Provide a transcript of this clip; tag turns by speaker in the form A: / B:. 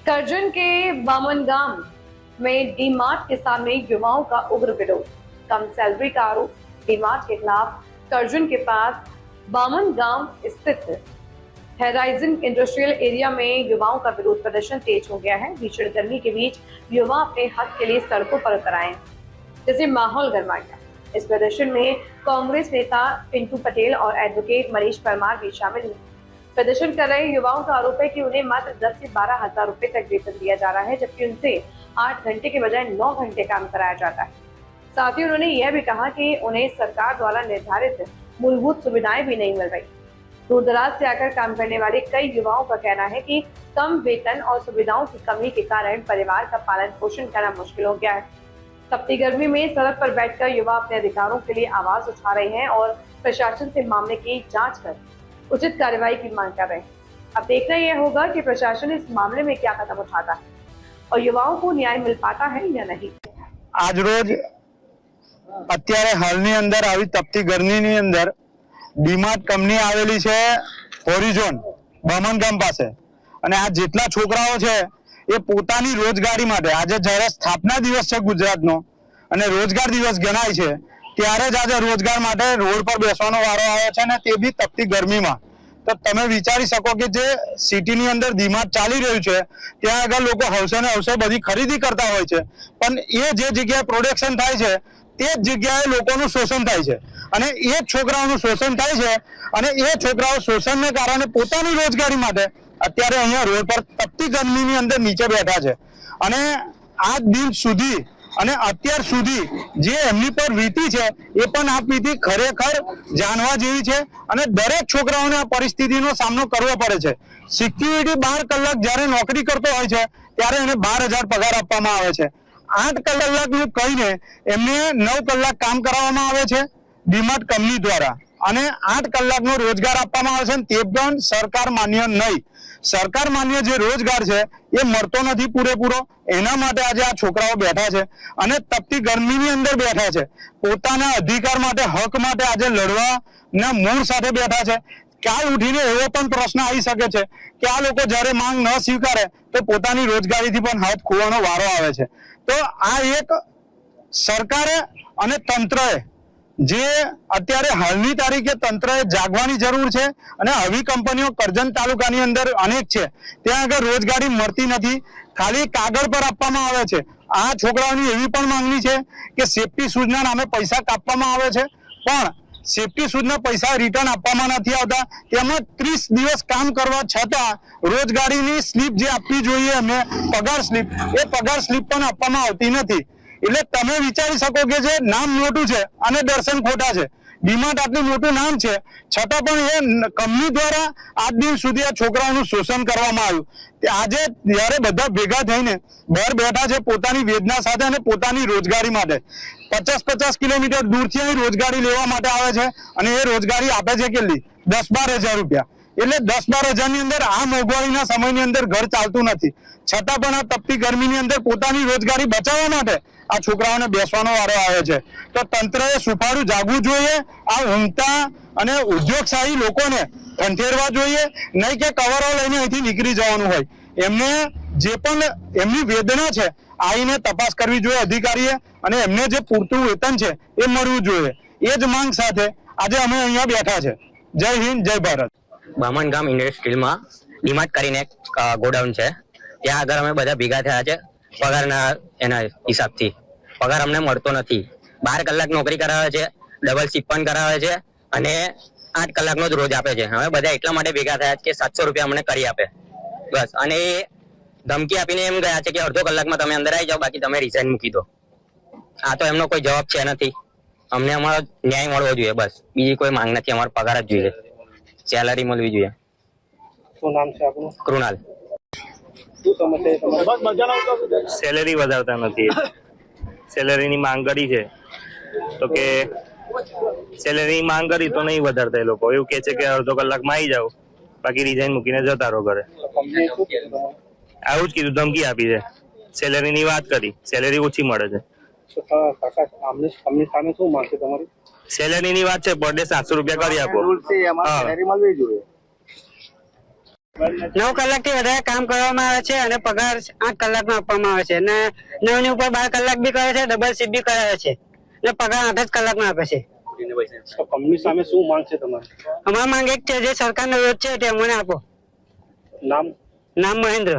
A: करजन के बामनगाम में डीमार्ट के सामने युवाओं का उग्र विरोध। कम सैलरी का आरोप। डीमार्ट के खिलाफ करजन के पास बामनगाम स्थित हेराइजन इंडस्ट्रियल एरिया में युवाओं का विरोध प्रदर्शन तेज हो गया है। भीषण गर्मी के बीच युवा अपने हक के लिए सड़कों पर उतर आए, जिससे माहौल गर्मा गया। इस प्रदर्शन में कांग्रेस नेता पिंटू पटेल और एडवोकेट मनीष परमार भी शामिल हुए। प्रदर्शन कर रहे युवाओं का आरोप है कि उन्हें मात्र 10 से 12 हजार रुपए तक वेतन दिया जा रहा है, जबकि उनसे 8 घंटे के बजाय 9 घंटे काम कराया जाता है। साथ ही उन्होंने यह भी कहा कि उन्हें सरकार द्वारा निर्धारित मूलभूत सुविधाएं भी नहीं मिल रही। दूर दराज से आकर काम करने वाले कई युवाओं का कहना है कि कम वेतन और सुविधाओं की कमी के कारण परिवार का पालन पोषण करना मुश्किल हो गया है। तपती गर्मी में सड़क पर बैठकर युवा अपने अधिकारों के लिए आवाज उठा रहे हैं और प्रशासन से मामले की जांच कर उचित कार्रवाई की मांग कर रहे हैं। अब देखना यह होगा कि प्रशासन इस मामले में क्या कदम उठाता है और युवाओं को न्याय मिल पाता है या नहीं।
B: आज रोज અત્યારે હાલની અંદર આવી તપતી ગરમીની અંદર ડીમાર્ટ કંપની આવેલી છે હોરિઝોન બામનગામ પાસે, અને આ જેટલા છોકરાઓ છે એ પોતાની રોજગારી માટે આજે જ્યારે સ્થાપના દિવસ છે ગુજરાતનો અને રોજગાર દિવસ ગણાય છે, ત્યારે જ આજે રોજગાર માટે રોડ પર બેસવાનો વારો આવ્યો છે, ને તે બી તપતી ગરમીમાં। તો તમે વિચારી શકો કે જે સિટીની અંદર ડીમાર્ટ ચાલી રહ્યું છે ત્યાં આગળ લોકો હવસે ને હવસે બધી ખરીદી કરતા હોય છે, પણ એ જે જગ્યાએ પ્રોડક્શન થાય છે તે જ જગ્યાએ લોકોનું શોષણ થાય છે અને એ જ છોકરાઓનું શોષણ થાય છે, અને એ છોકરાઓ શોષણને કારણે પોતાની રોજગારી માટે અત્યારે અહીંયા રોડ પર તપતી ગરમીની અંદર નીચે બેઠા છે। અને આ દિન સુધી અને અત્યાર સુધી જે એમની પર વીતી છે એ પણ આ વીતી ખરેખર જાણવા જેવી છે, અને દરેક છોકરાઓને આ પરિસ્થિતિનો સામનો કરવો પડે છે। સિક્યુરિટી 12 કલાક જ્યારે નોકરી કરતો હોય છે ત્યારે એને 12,000 પગાર આપવામાં આવે છે। 8 કલાકનું કહીને એમને 9 કલાક કામ કરાવવામાં આવે છે ડીમાર્ટ કંપની દ્વારા, અને 8 કલાકનો રોજગાર આપવામાં આવે છે, તે પણ સરકાર માન્ય નહીં। સરકાર માન્ય જે રોજગાર છે એ મળતો નથી પૂરેપૂરો। એના માટે આજે આ છોકરાઓ બેઠા છે અને તપતી ગરમીની અંદર બેઠા છે, પોતાના અધિકાર માટે, હક માટે આજે લડવાના મૂળ સાથે બેઠા છે। કાલ ઉઠીને એવો પણ પ્રશ્ન આવી શકે છે કે આ લોકો જ્યારે માંગ ન સ્વીકારે તો પોતાની રોજગારીથી પણ હાથ ખોવાનો વારો આવે છે। તો આ એક સરકારે અને તંત્રએ જે અત્યારે હાલની તારીખે તંત્રએ જાગવાની જરૂર છે, અને આવી કંપનીઓ કરજણ તાલુકાની અંદર અનેક છે, ત્યાં આગળ રોજગારી મળતી નથી, ખાલી કાગળ પર આપવામાં આવે છે। આ છોકરાઓની એવી પણ માંગણી છે કે સેફટી શૂઝના નામે પૈસા કાપવામાં આવે છે, પણ સેફટી શૂઝના પૈસા રિટર્ન આપવામાં નથી આવતા। તેમાં 30 દિવસ કામ કરવા છતાં રોજગારીની સ્લીપ જે આપવી જોઈએ એમને, પગાર સ્લીપ, એ પગાર સ્લીપ પણ આપવામાં આવતી નથી। એટલે તમે વિચારી શકો કે જે નામ મોટું છે અને દર્શન ખોટા છે। ડીમાર્ટ આટલું મોટું નામ છે છતાં પણ એ કંપની દ્વારા આજ દિન સુધી આ છોકરાઓનું શોષણ કરવામાં આવ્યું। આજે જ્યારે બધા ભેગા થઈને બહાર બેઠા છે પોતાની વેદના સાથે અને પોતાની રોજગારી માટે, 50-50 કિલોમીટર દૂરથી અહીં રોજગારી લેવા માટે આવે છે, અને એ રોજગારી આપે છે કેટલી? 10-12 હજાર રૂપિયા। એટલે 10-12 હજારની અંદર આ મોંઘવારીના સમયની અંદર ઘર ચાલતું નથી, છતાં પણ આ તપતી ગરમીની અંદર પોતાની રોજગારી બચાવવા માટે આ છોકરાઓને બેસવાનો વારો આવે છે। તો તંત્રએ સુફાળું જાગવું જોઈએ, આ ઊંઘતા અને ઉદ્યોગશાહી લોકોને ઠંઠેરવા જોઈએ, નહીં કે કવરો લઈને અહીંથી નીકળી જવાનું હોય। એમને જે પણ એમની વેદના છે આવીને તપાસ કરવી જોઈએ અધિકારીએ, અને એમને જે પૂરતું વેતન છે એ મળવું જોઈએ। એ જ માંગ સાથે આજે અમે અહીંયા બેઠા છે। જય હિન્દ, જય ભારત।
C: બામનગામ ઇન્ડસ્ટ્રીયલમાં ડીમાર્ટ કરીને એક ગોડાઉન છે, ત્યાં આગળ અમે બધા ભેગા થયા છે પગારના એના હિસાબથી। પગાર અમને મળતો નથી, 12 કલાક નોકરી કરાવે છે, ડબલ શિફ્ટ પણ કરાવે છે, અને 8 કલાકનો જ રોજ આપે છે। અમે બધા એટલા માટે ભેગા થયા કે 700 રૂપિયા અમને કરી આપે બસ, અને એ ધમકી આપીને એમ ગયા છે કે અડધો કલાકમાં તમે અંદર આવી જાઓ, બાકી તમે રિઝાઇન મૂકી દો। આ તો એમનો કોઈ જવાબ છે નથી। અમને અમારો ન્યાય મળવો જોઈએ, બસ, બીજી કોઈ માંગ નથી। અમારો પગાર જ જોઈએ, સેલરી મળવી જોઈએ।
D: શું નામ છે આપનું?
C: કૃણાલ।
E: સેલેરી વધારતા નથી, સેલેરીની માંગ કરી છે તો કે સેલેરીની માંગ કરી તો નહીં વધારતા। એ લોકો એવું કે છે કે અડધો કલાકમાં આવી જાઓ, બાકી રિઝાઇન મૂકીને જતા રહો ઘરે। આવું જ કીધું, ધમકી આપી છે, સેલેરીની વાત કરી, સેલેરી ઓછી મળે છે। સેલેરીની વાત છે પર ડે 700 રૂપિયા કરી આપો।
F: 9 કલાકથી વધારે કામ કરવામાં આવે છે અને પગાર 8 કલાકનો આપવામાં આવે છે અને 9 ની ઉપર 12 કલાક બી કરે છે, ડબલ શિફ્ટ બી કરાવે છે અને પગાર 8 જ કલાકનો આપે છે.
D: તો કંપની સામે શું માંગ છે તમારી?
F: અમારી માંગ એક છે, જે સરકારનો વિરોધ છે તે અમને આપો.
D: નામ?
F: નામ મહેન્દ્ર.